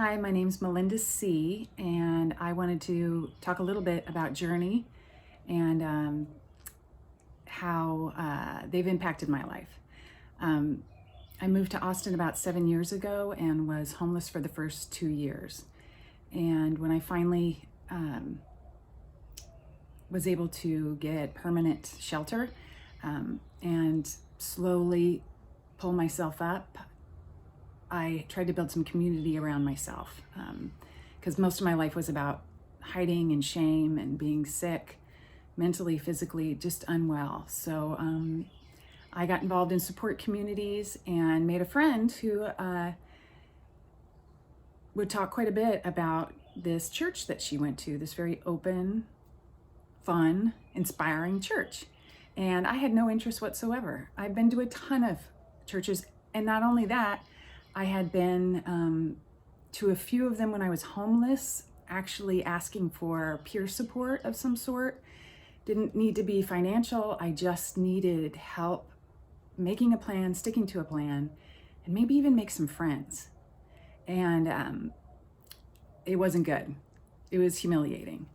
Hi, my name's Melinda C, and I wanted to talk a little bit about Journey and how they've impacted my life. I moved to Austin about 7 years ago and was homeless for the first 2 years. And when I finally was able to get permanent shelter and slowly pull myself up, I tried to build some community around myself because most of my life was about hiding and shame and being sick, mentally, physically, just unwell. So I got involved in support communities and made a friend who would talk quite a bit about this church that she went to, this very open, fun, inspiring church. And I had no interest whatsoever. I've been to a ton of churches, and not only that, I had been to a few of them when I was homeless, actually asking for peer support of some sort. Didn't need to be financial. I just needed help making a plan, sticking to a plan, and maybe even make some friends. And it wasn't good. It was humiliating.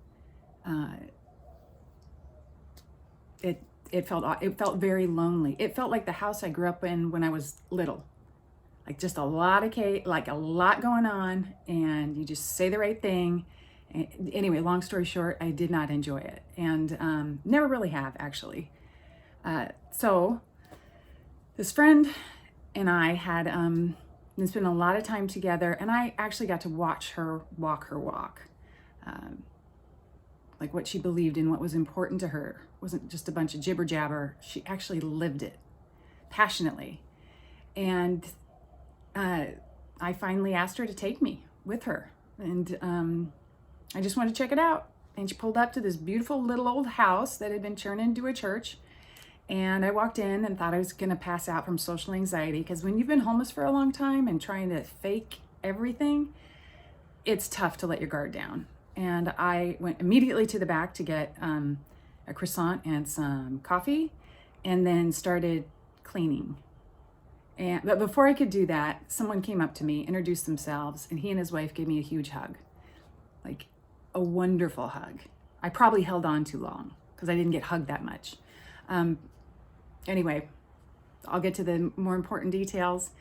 It felt very lonely. It felt like the house I grew up in when I was little. Like just a lot going on, and you just say the right thing. Anyway, long story short, I did not enjoy it, and never really have, actually. So this friend and I had been spending a lot of time together, and I actually got to watch her walk her walk. Like what she believed in, what was important to her. It wasn't just a bunch of jibber jabber. She actually lived it passionately. And I finally asked her to take me with her, and I just wanted to check it out. And she pulled up to this beautiful little old house that had been turned into a church. And I walked in and thought I was gonna pass out from social anxiety, because when you've been homeless for a long time and trying to fake everything, it's tough to let your guard down. And I went immediately to the back to get a croissant and some coffee, and then started cleaning. But before I could do that, someone came up to me, introduced themselves, and he and his wife gave me a huge hug. Like a wonderful hug. I probably held on too long because I didn't get hugged that much. Anyway, I'll get to the more important details.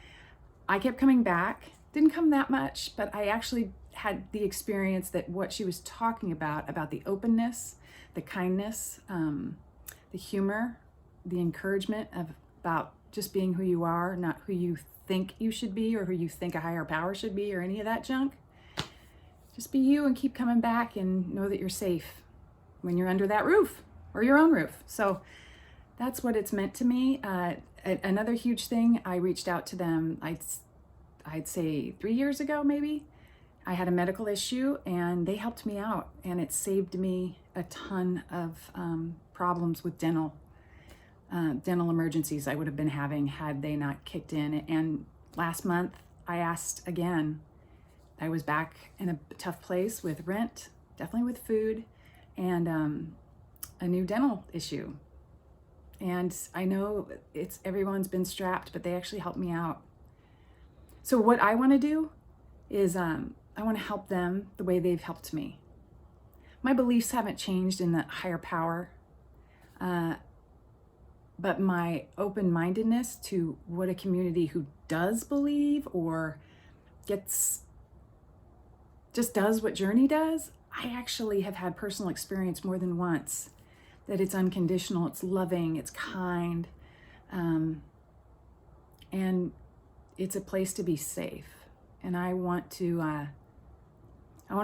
I kept coming back. Didn't come that much, but I actually had the experience that what she was talking about the openness, the kindness, the humor, the encouragement about just being who you are, not who you think you should be or who you think a higher power should be or any of that junk. Just be you and keep coming back and know that you're safe when you're under that roof or your own roof. So that's what it's meant to me. Another huge thing, I reached out to them, I'd say 3 years ago, maybe. I had a medical issue and they helped me out, and it saved me a ton of problems with dental emergencies I would have been having had they not kicked in. And last month I asked again. I was back in a tough place with rent, definitely with food, and a new dental issue. And I know everyone's been strapped, but they actually helped me out. So what I want to do is I want to help them the way they've helped me. My beliefs haven't changed in the higher power, but my open-mindedness to what a community who does believe or just does what Journey does, I actually have had personal experience more than once that it's unconditional, it's loving, it's kind, and it's a place to be safe. And I want to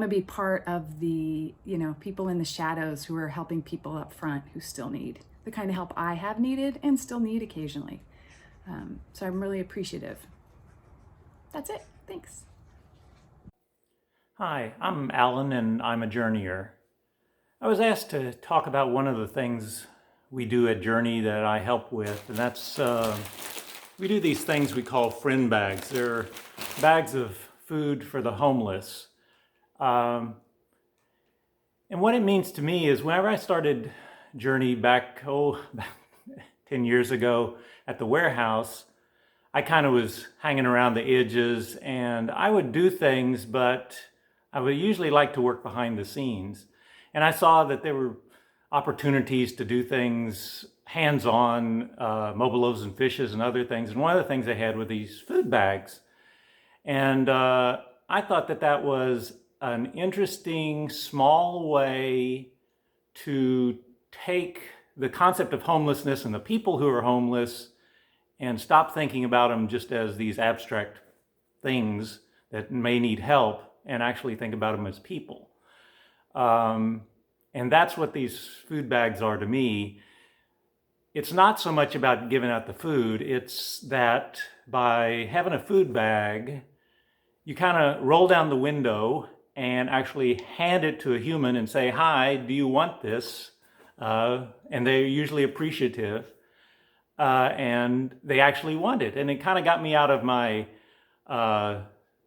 be part of the people in the shadows who are helping people up front who still need the kind of help I have needed and still need occasionally. So I'm really appreciative. That's it. Thanks. Hi, I'm Alan and I'm a journeyer. I was asked to talk about one of the things we do at Journey that I help with, and that's we do these things we call friend bags. They're bags of food for the homeless. And what it means to me is whenever I started Journey back 10 years ago at the warehouse, I kind of was hanging around the edges, and I would do things, but I would usually like to work behind the scenes. And I saw that there were opportunities to do things hands-on, mobile loaves and fishes and other things. And one of the things they had were these food bags. And I thought that that was an interesting, small way to take the concept of homelessness and the people who are homeless and stop thinking about them just as these abstract things that may need help, and actually think about them as people. And that's what these food bags are to me. It's not so much about giving out the food, it's that by having a food bag, you kind of roll down the window and actually hand it to a human and say, "Hi, do you want this?" And they're usually appreciative. And they actually want it. And it kind of got me out of my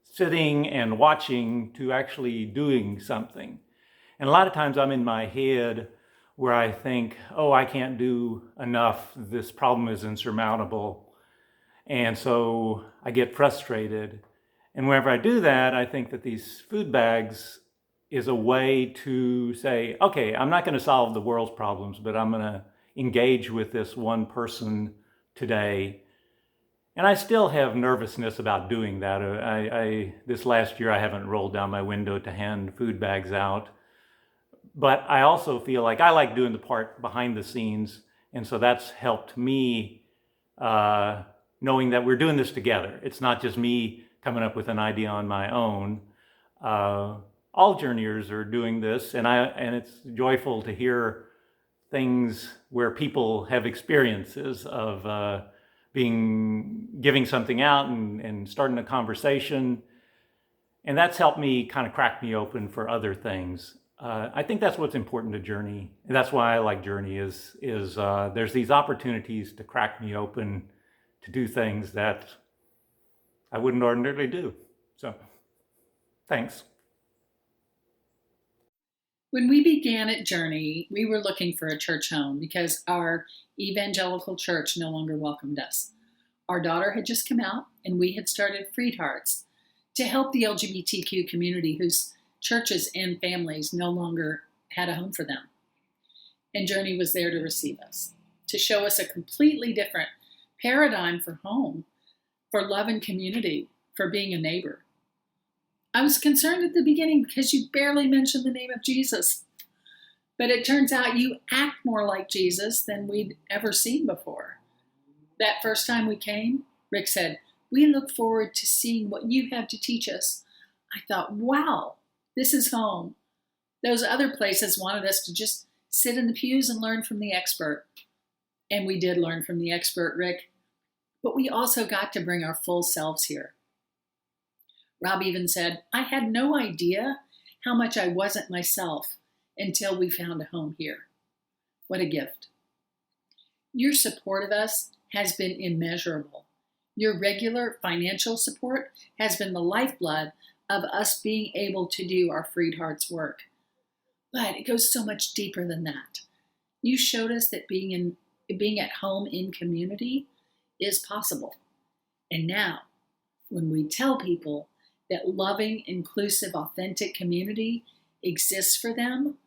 sitting and watching to actually doing something. And a lot of times I'm in my head where I think, oh, I can't do enough. This problem is insurmountable. And so I get frustrated. And whenever I do that, I think that these food bags is a way to say, okay, I'm not going to solve the world's problems, but I'm going to engage with this one person today. And I still have nervousness about doing that. This last year, I haven't rolled down my window to hand food bags out. But I also feel like I like doing the part behind the scenes. And so that's helped me knowing that we're doing this together. It's not just me coming up with an idea on my own. All journeyers are doing this, and it's joyful to hear things where people have experiences of giving something out and starting a conversation. And that's helped me kind of crack me open for other things. I think that's what's important to Journey. And that's why I like Journey is there's these opportunities to crack me open to do things that I wouldn't ordinarily do. So, thanks. When we began at Journey, we were looking for a church home because our evangelical church no longer welcomed us. Our daughter had just come out, and we had started Freed Hearts to help the LGBTQ community whose churches and families no longer had a home for them. And Journey was there to receive us, to show us a completely different paradigm for home, for love and community, for being a neighbor. I was concerned at the beginning because you barely mentioned the name of Jesus. But it turns out you act more like Jesus than we'd ever seen before. That first time we came, Rick said, "We look forward to seeing what you have to teach us." I thought, wow, this is home. Those other places wanted us to just sit in the pews and learn from the expert. And we did learn from the expert, Rick. But we also got to bring our full selves here. Rob even said, "I had no idea how much I wasn't myself until we found a home here." What a gift. Your support of us has been immeasurable. Your regular financial support has been the lifeblood of us being able to do our Freed Hearts work. But it goes so much deeper than that. You showed us that being at home in community is possible. And now, when we tell people that loving, inclusive, authentic community exists for them,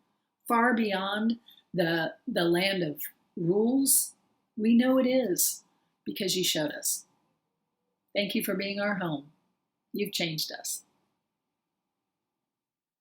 far beyond the land of rules, we know it is because you showed us. Thank you for being our home. You've changed us.